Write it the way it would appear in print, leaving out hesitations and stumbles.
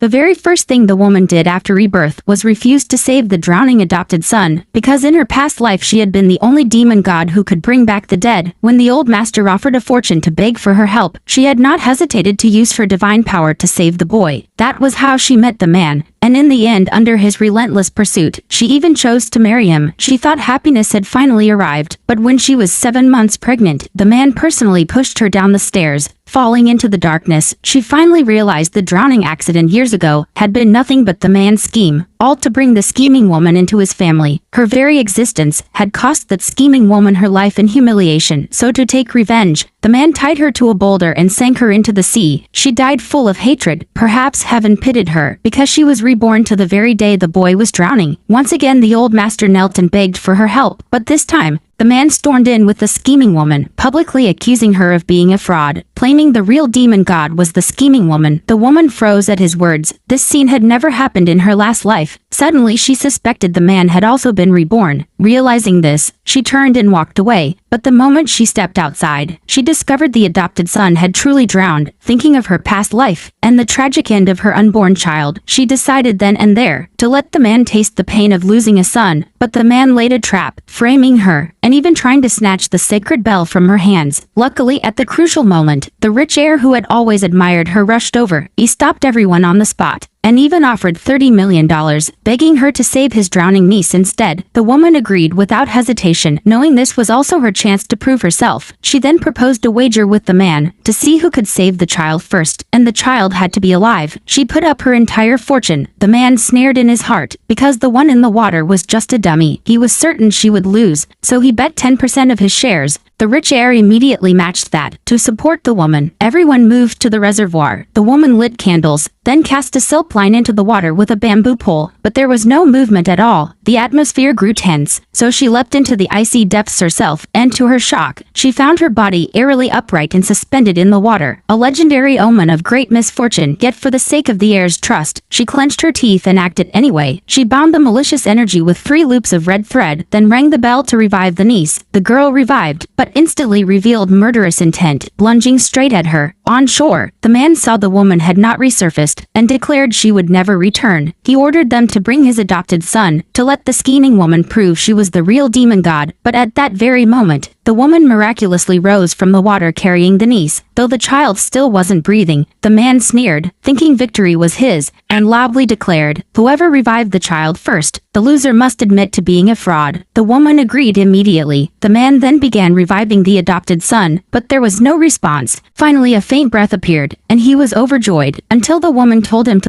The very first thing the woman did after rebirth was refuse to save the drowning adopted son, because in her past life she had been the only demon god who could bring back the dead. When the old master offered a fortune to beg for her help, she had not hesitated to use her divine power to save the boy. That was how she met the man, and in the end, under his relentless pursuit, she even chose to marry him. She thought happiness had finally arrived, but when she was 7 months pregnant, the man personally pushed her down the stairs. Falling into the darkness, she finally realized the drowning accident years ago had been nothing but the man's scheme, all to bring the scheming woman into his family. Her very existence had cost that scheming woman her life in humiliation, so to take revenge, the man tied her to a boulder and sank her into the sea. She died full of hatred. Perhaps heaven pitied her, because she was reborn to the very day the boy was drowning. Once again the old master knelt and begged for her help, but this time, the man stormed in with the scheming woman, publicly accusing her of being a fraud, claiming the real demon god was the scheming woman. The woman froze at his words. This scene had never happened in her last life. Suddenly she suspected the man had also been reborn. Realizing this, she turned and walked away, but the moment she stepped outside, she discovered the adopted son had truly drowned. Thinking of her past life, and the tragic end of her unborn child, she decided then and there to let the man taste the pain of losing a son, but the man laid a trap, framing her, and even trying to snatch the sacred bell from her hands. Luckily, at the crucial moment, the rich heir who had always admired her rushed over. He stopped everyone on the spot, and even offered $30 million, begging her to save his drowning niece instead. The woman agreed without hesitation, knowing this was also her chance to prove herself. She then proposed a wager with the man, to see who could save the child first, and the child had to be alive. She put up her entire fortune. The man snared in his heart, because the one in the water was just a dummy. He was certain she would lose, so he bet 10% of his shares. The rich heir immediately matched that. To support the woman, everyone moved to the reservoir. The woman lit candles, then cast a silk line into the water with a bamboo pole, but there was no movement at all. The atmosphere grew tense, so she leapt into the icy depths herself, and to her shock, she found her body eerily upright and suspended in the water, a legendary omen of great misfortune. Yet for the sake of the heir's trust, she clenched her teeth and acted anyway. She bound the malicious energy with 3 loops of red thread, then rang the bell to revive the niece. The girl revived, but instantly revealed murderous intent, plunging straight at her. On shore, the man saw the woman had not resurfaced, and declared she would never return. He ordered them to bring his adopted son, to let the scheming woman prove she was the real demon god. But at that very moment, the woman miraculously rose from the water carrying the niece. Though the child still wasn't breathing, the man sneered, thinking victory was his, and loudly declared, "Whoever revived the child first, the loser must admit to being a fraud." The woman agreed immediately. The man then began reviving the adopted son, but there was no response. Finally a faint breath appeared, and he was overjoyed, until the woman told him to